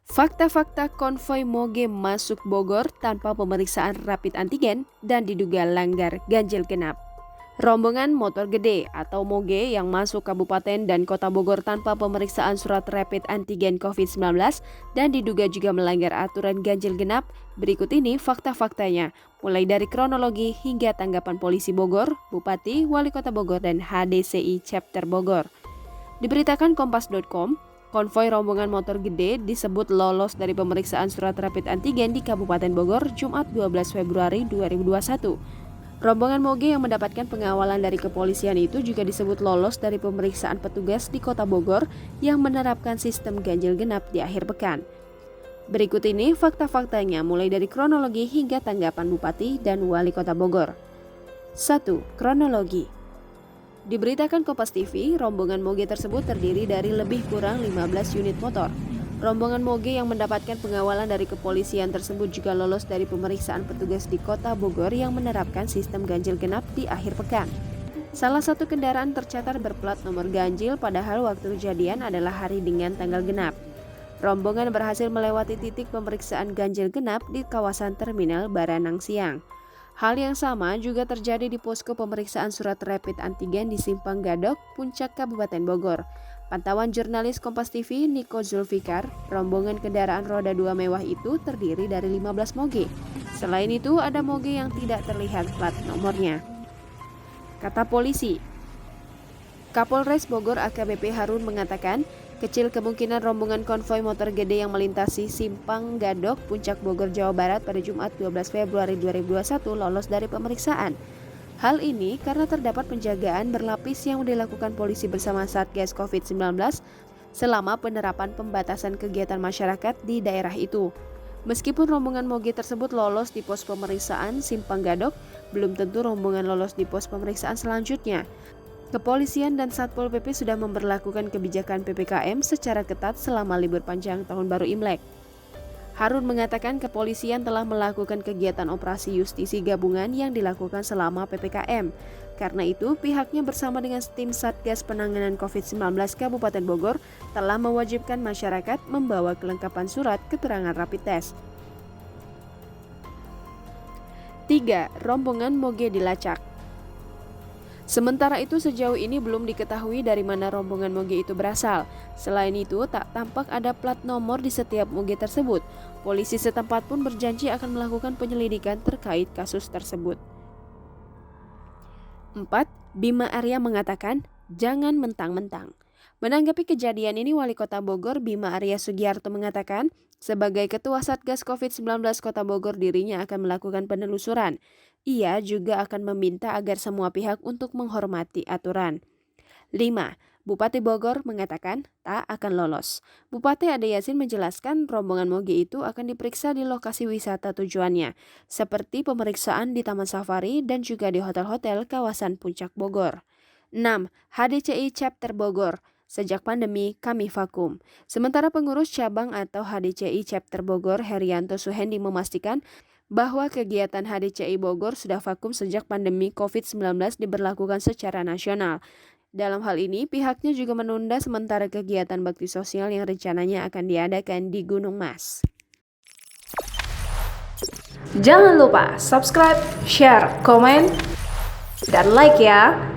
Fakta-fakta konvoi moge masuk Bogor tanpa pemeriksaan rapid antigen dan diduga langgar ganjil genap. Rombongan motor gede atau moge yang masuk kabupaten dan kota Bogor tanpa pemeriksaan surat rapid antigen COVID-19 dan diduga juga melanggar aturan ganjil genap. Berikut ini fakta-faktanya, mulai dari kronologi hingga tanggapan polisi Bogor, Bupati, Wali Kota Bogor, dan HDCI Chapter Bogor. Diberitakan Kompas.com, konvoi rombongan motor gede disebut lolos dari pemeriksaan surat rapid antigen di Kabupaten Bogor Jumat 12 Februari 2021. Rombongan moge yang mendapatkan pengawalan dari kepolisian itu juga disebut lolos dari pemeriksaan petugas di Kota Bogor yang menerapkan sistem ganjil genap di akhir pekan. Berikut ini fakta-faktanya mulai dari kronologi hingga tanggapan Bupati dan Wali Kota Bogor. 1. Kronologi. Diberitakan Kompas TV, rombongan moge tersebut terdiri dari lebih kurang 15 unit motor. Rombongan moge yang mendapatkan pengawalan dari kepolisian tersebut juga lolos dari pemeriksaan petugas di Kota Bogor yang menerapkan sistem ganjil genap di akhir pekan. Salah satu kendaraan tercatat berplat nomor ganjil padahal waktu kejadian adalah hari dengan tanggal genap. Rombongan berhasil melewati titik pemeriksaan ganjil genap di kawasan Terminal Baranang siang. Hal yang sama juga terjadi di posko pemeriksaan surat rapid antigen di Simpang Gadok, Puncak Kabupaten Bogor. Pantauan jurnalis Kompas TV Niko Zulfikar, rombongan kendaraan roda 2 mewah itu terdiri dari 15 moge. Selain itu ada moge yang tidak terlihat plat nomornya. Kata polisi, Kapolres Bogor AKBP Harun mengatakan, kecil kemungkinan rombongan konvoi motor gede yang melintasi Simpang Gadok, Puncak Bogor, Jawa Barat pada Jumat 12 Februari 2021 lolos dari pemeriksaan. Hal ini karena terdapat penjagaan berlapis yang dilakukan polisi bersama Satgas COVID-19 selama penerapan pembatasan kegiatan masyarakat di daerah itu. Meskipun rombongan moge tersebut lolos di pos pemeriksaan Simpang Gadok, belum tentu rombongan lolos di pos pemeriksaan selanjutnya. Kepolisian dan Satpol PP sudah memberlakukan kebijakan PPKM secara ketat selama libur panjang Tahun Baru Imlek. Harun mengatakan kepolisian telah melakukan kegiatan operasi justisi gabungan yang dilakukan selama PPKM. Karena itu, pihaknya bersama dengan tim Satgas Penanganan COVID-19 Kabupaten Bogor telah mewajibkan masyarakat membawa kelengkapan surat keterangan rapid test. 3. Rombongan moge dilacak. Sementara itu sejauh ini belum diketahui dari mana rombongan moge itu berasal. Selain itu tak tampak ada plat nomor di setiap moge tersebut. Polisi setempat pun berjanji akan melakukan penyelidikan terkait kasus tersebut. 4. Bima Arya mengatakan, jangan mentang-mentang. Menanggapi kejadian ini, Wali Kota Bogor Bima Arya Sugiarto mengatakan, sebagai Ketua Satgas COVID-19 Kota Bogor dirinya akan melakukan penelusuran. Ia juga akan meminta agar semua pihak untuk menghormati aturan. 5. Bupati Bogor mengatakan tak akan lolos. Bupati Ade Yasin menjelaskan rombongan moge itu akan diperiksa di lokasi wisata tujuannya, seperti pemeriksaan di Taman Safari dan juga di hotel-hotel kawasan Puncak Bogor. 6. HDCI Chapter Bogor. Sejak pandemi, kami vakum. Sementara pengurus cabang atau HDCI Chapter Bogor, Herianto Suhendi memastikan bahwa kegiatan HDCI Bogor sudah vakum sejak pandemi COVID-19 diberlakukan secara nasional. Dalam hal ini, pihaknya juga menunda sementara kegiatan bakti sosial yang rencananya akan diadakan di Gunung Mas. Jangan lupa subscribe, share, komen, dan like ya!